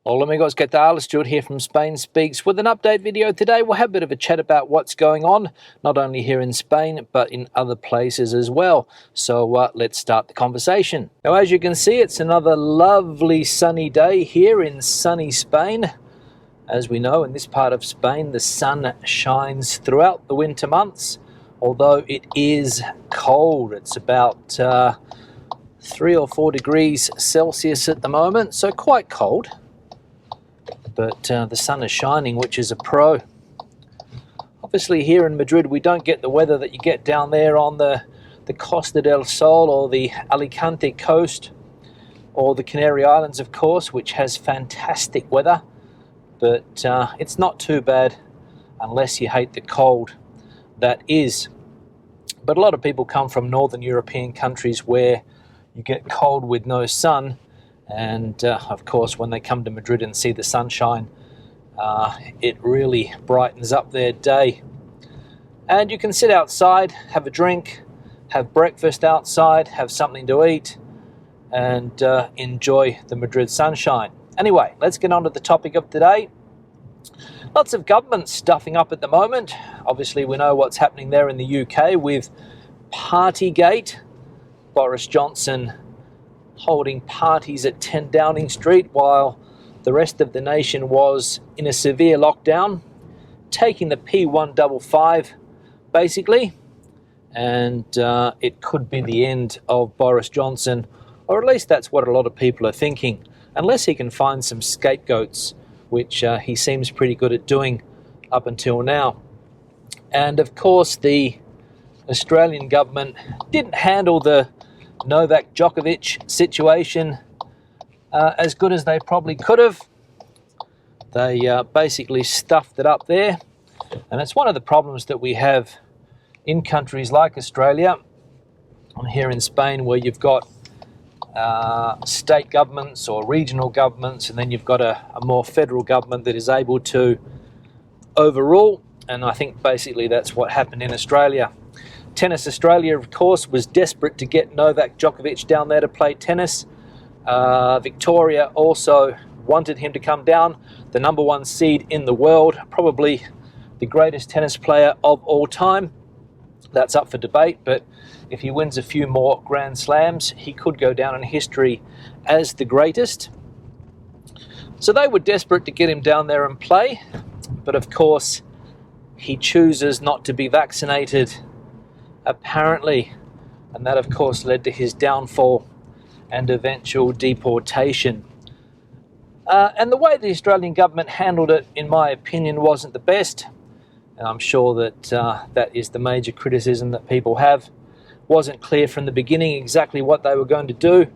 Hola amigos, ¿qué tal? Stuart here from Spain Speaks with an update video today. We'll have a bit of a chat about what's going on, not only here in Spain, but in other places as well. So let's start the conversation. Now, as you can see, it's another lovely sunny day here in sunny Spain. As we know, in this part of Spain, the sun shines throughout the winter months, although it is cold. It's about 3 or 4 degrees Celsius at the moment, so quite cold. But the sun is shining, which is a pro. Obviously here in Madrid we don't get the weather that you get down there on the Costa del Sol or the Alicante coast or the Canary Islands, of course, which has fantastic weather. But it's not too bad unless you hate the cold, that is. But a lot of people come from northern European countries where you get cold with no sun. And of course, when they come to Madrid and see the sunshine, it really brightens up their day. And you can sit outside, have a drink, have breakfast outside, have something to eat, and enjoy the Madrid sunshine. Anyway, let's get on to the topic of today. Lots of governments stuffing up at the moment. Obviously, we know what's happening there in the UK with Partygate. Boris Johnson holding parties at 10 Downing Street while the rest of the nation was in a severe lockdown, taking the P155 basically, and it could be the end of Boris Johnson, or at least that's what a lot of people are thinking, unless he can find some scapegoats, which he seems pretty good at doing up until now. And of course the Australian government didn't handle the Novak Djokovic situation as good as they probably could have. They basically stuffed it up there, and it's one of the problems that we have in countries like Australia and here in Spain, where you've got state governments or regional governments, and then you've got a more federal government that is able to overrule, and I think basically that's what happened in Australia. Tennis Australia, of course, was desperate to get Novak Djokovic down there to play tennis. Victoria also wanted him to come down, the number 1 seed in the world, probably the greatest tennis player of all time. That's up for debate, but if he wins a few more Grand Slams, he could go down in history as the greatest. So they were desperate to get him down there and play, but of course he chooses not to be vaccinated, apparently, and that of course led to his downfall and eventual deportation. And the way the Australian government handled it, in my opinion, wasn't the best, and I'm sure that that is the major criticism that people have. Wasn't clear from the beginning exactly what they were going to do,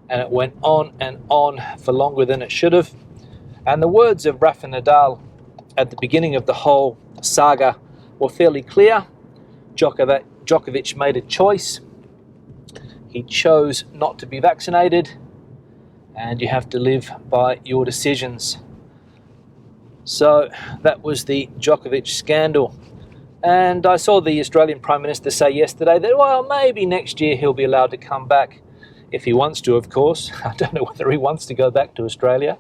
and it went on and on for longer than it should have. And the words of Rafael Nadal at the beginning of the whole saga were fairly clear. Djokovic made a choice. He chose not to be vaccinated, and you have to live by your decisions. So that was the Djokovic scandal. And I saw the Australian Prime Minister say yesterday that, well, maybe next year he'll be allowed to come back if he wants to, of course. I don't know whether he wants to go back to Australia.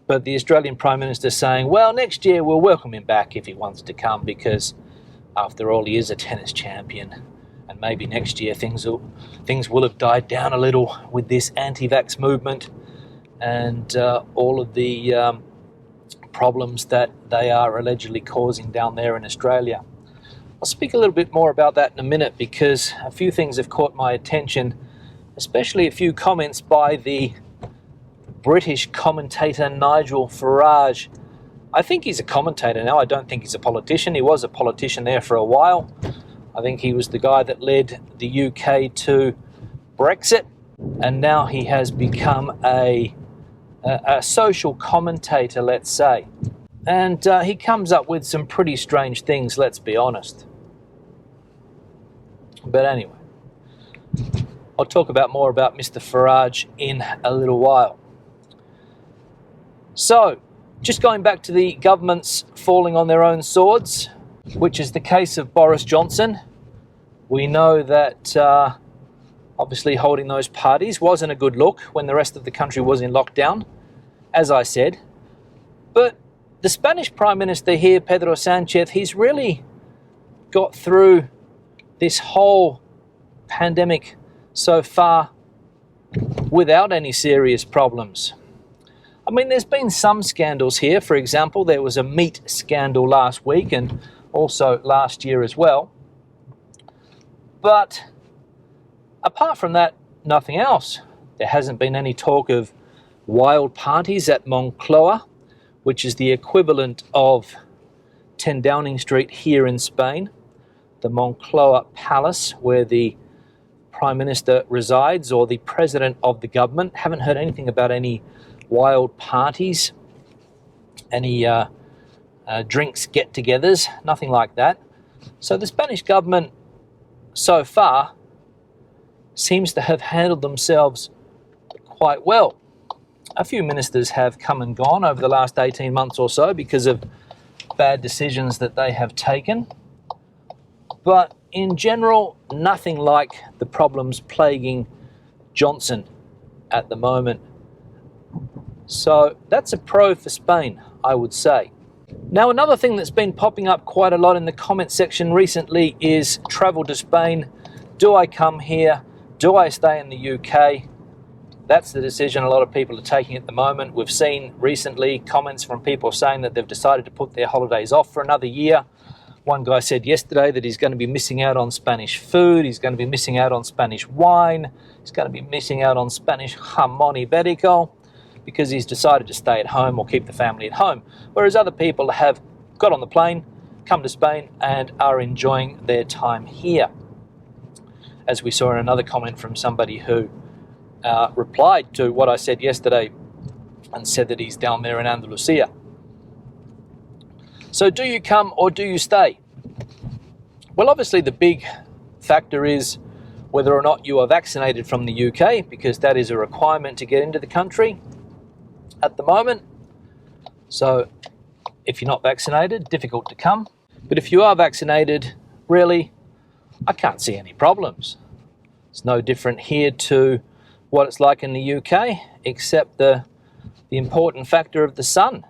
But the Australian Prime Minister saying, well, next year we'll welcome him back if he wants to come, because after all, he is a tennis champion, and maybe next year things will have died down a little with this anti-vax movement and all of the problems that they are allegedly causing down there in Australia. I'll speak a little bit more about that in a minute, because a few things have caught my attention, especially a few comments by the British commentator Nigel Farage. I think he's a commentator now. I don't think he's a politician. He was a politician there for a while. I think he was the guy that led the UK to Brexit, and now he has become a social commentator, let's say. And he comes up with some pretty strange things, let's be honest. But anyway, I'll talk more about Mr. Farage in a little while. So, just going back to the governments falling on their own swords, which is the case of Boris Johnson. We know that obviously holding those parties wasn't a good look when the rest of the country was in lockdown. as I said. But the Spanish Prime Minister here, Pedro Sanchez, he's really got through this whole pandemic so far without any serious problems. I mean, there's been some scandals here. For example, there was a meat scandal last week and also last year as well. But apart from that, nothing else. There hasn't been any talk of wild parties at Moncloa, which is the equivalent of 10 Downing Street here in Spain, the Moncloa Palace, where the Prime Minister resides, or the President of the government. Haven't heard anything about any wild parties, any drinks get-togethers, nothing like that. So the Spanish government so far seems to have handled themselves quite well. A few ministers have come and gone over the last 18 months or so because of bad decisions that they have taken. But in general, nothing like the problems plaguing Johnson at the moment. So that's a pro for Spain, I would say. Now, another thing that's been popping up quite a lot in the comment section recently is travel to Spain. Do I come here? Do I stay in the UK? That's the decision a lot of people are taking at the moment. We've seen recently comments from people saying that they've decided to put their holidays off for another year. One guy said yesterday that he's going to be missing out on Spanish food, he's going to be missing out on Spanish wine, he's going to be missing out on Spanish jamón ibérico because he's decided to stay at home or keep the family at home. Whereas other people have got on the plane, come to Spain and are enjoying their time here. As we saw in another comment from somebody who replied to what I said yesterday and said that he's down there in Andalusia. So do you come or do you stay? Well, obviously the big factor is whether or not you are vaccinated from the UK, because that is a requirement to get into the country at the moment. So if you're not vaccinated, difficult to come. But if you are vaccinated, really, I can't see any problems. It's no different here to what it's like in the UK, except the important factor of the sun.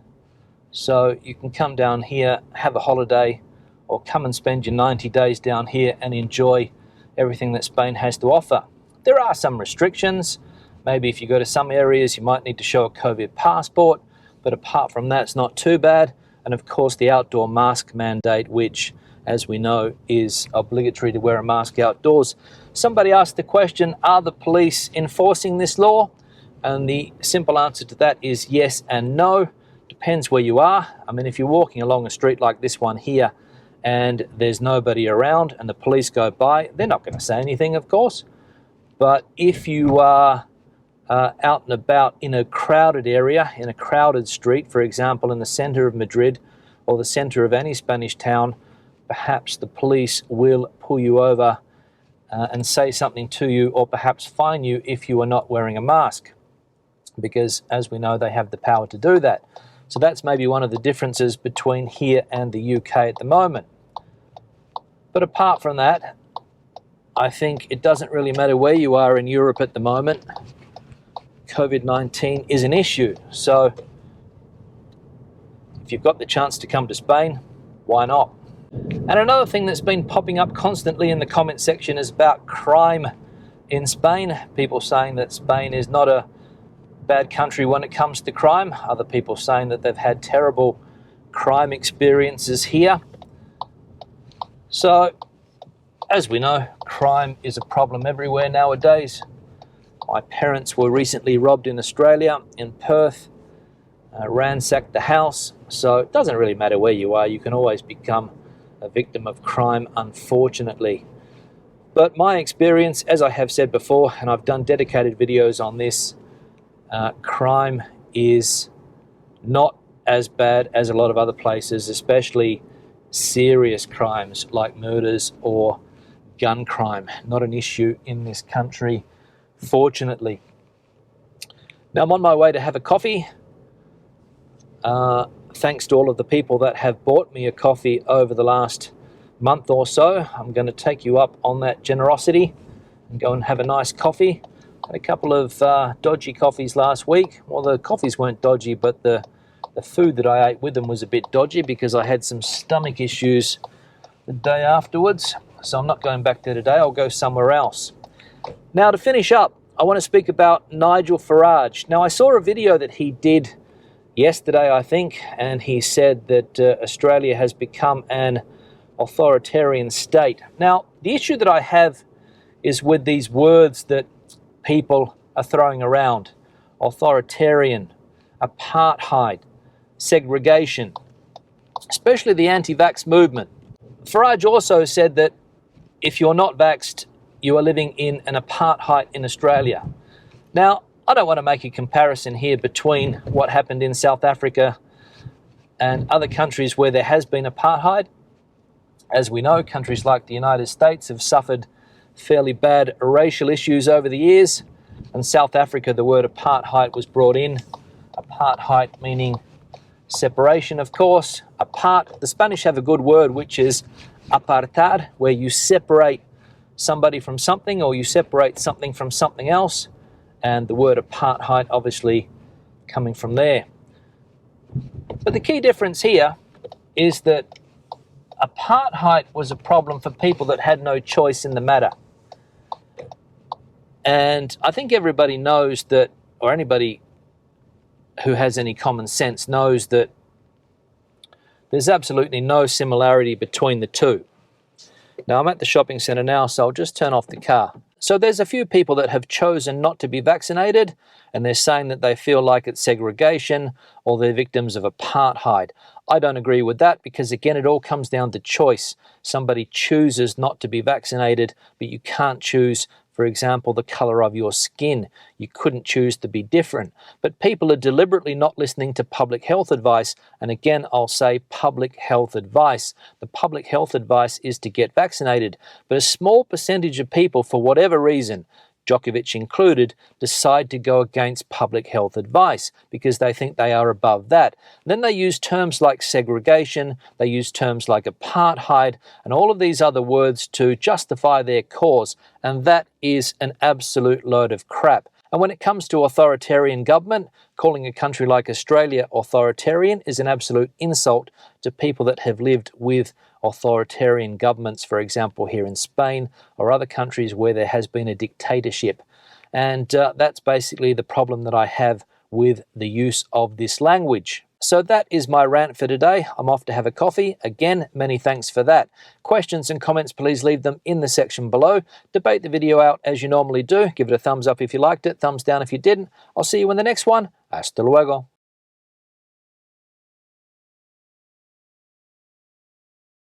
So you can come down here, have a holiday, or come and spend your 90 days down here and enjoy everything that Spain has to offer. There are some restrictions. Maybe if you go to some areas, you might need to show a COVID passport, but apart from that, it's not too bad. And of course, the outdoor mask mandate, which, as we know, is obligatory to wear a mask outdoors. Somebody asked the question, are the police enforcing this law? And the simple answer to that is yes and no. Depends where you are. I mean, if you're walking along a street like this one here and there's nobody around and the police go by, they're not going to say anything, of course. But if you are out and about in a crowded area, in a crowded street, for example, in the center of Madrid or the center of any Spanish town, perhaps the police will pull you over and say something to you, or perhaps fine you if you are not wearing a mask, because as we know, they have the power to do that. So that's maybe one of the differences between here and the UK at the moment. But apart from that, I think it doesn't really matter where you are in Europe at the moment. COVID-19 is an issue. So if you've got the chance to come to Spain, why not? And another thing that's been popping up constantly in the comment section is about crime in Spain. People saying that Spain is not a bad country when it comes to crime. Other people saying that they've had terrible crime experiences here. So, as we know, crime is a problem everywhere nowadays. My parents were recently robbed in Australia, in Perth, ransacked the house. So it doesn't really matter where you are, you can always become a victim of crime, unfortunately. But my experience, as I have said before, and I've done dedicated videos on this, crime is not as bad as a lot of other places, especially serious crimes like murders or gun crime. Not an issue in this country, fortunately. Now I'm on my way to have a coffee. Thanks to all of the people that have bought me a coffee over the last month or so. I'm going to take you up on that generosity and go and have a nice coffee. Had a couple of dodgy coffees last week. Well, the coffees weren't dodgy, but the food that I ate with them was a bit dodgy because I had some stomach issues the day afterwards. So I'm not going back there today. I'll go somewhere else. Now, to finish up, I want to speak about Nigel Farage. Now, I saw a video that he did yesterday, I think, and he said that Australia has become an authoritarian state. Now, the issue that I have is with these words that people are throwing around: authoritarian, apartheid, segregation, especially the anti-vax movement. Farage also said that if you're not vaxxed, you are living in an apartheid in Australia. Now, I don't want to make a comparison here between what happened in South Africa and other countries where there has been apartheid. As we know, countries like the United States have suffered fairly bad racial issues over the years. In South Africa, the word apartheid was brought in. Apartheid meaning separation, of course. Apart, the Spanish have a good word, which is apartar, where you separate somebody from something, or you separate something from something else. And the word apartheid obviously coming from there. But the key difference here is that apartheid was a problem for people that had no choice in the matter. And I think everybody knows that, or anybody who has any common sense knows that there's absolutely no similarity between the two. Now, I'm at the shopping centre now, so I'll just turn off the car. So there's a few people that have chosen not to be vaccinated, and they're saying that they feel like it's segregation or they're victims of apartheid. I don't agree with that because, again, it all comes down to choice. Somebody chooses not to be vaccinated, but you can't choose, for example, the colour of your skin. You couldn't choose to be different. But people are deliberately not listening to public health advice. And again, I'll say public health advice. The public health advice is to get vaccinated. But a small percentage of people, for whatever reason, Djokovic included, decide to go against public health advice because they think they are above that. Then they use terms like segregation, they use terms like apartheid, and all of these other words to justify their cause, and that is an absolute load of crap. And when it comes to authoritarian government, calling a country like Australia authoritarian is an absolute insult to people that have lived with authoritarian governments, for example, here in Spain or other countries where there has been a dictatorship. And that's basically the problem that I have with the use of this language. So that is my rant for today. I'm off to have a coffee. Again, many thanks for that. Questions and comments, please leave them in the section below. Debate the video out as you normally do. Give it a thumbs up if you liked it, thumbs down if you didn't. I'll see you in the next one. Hasta luego.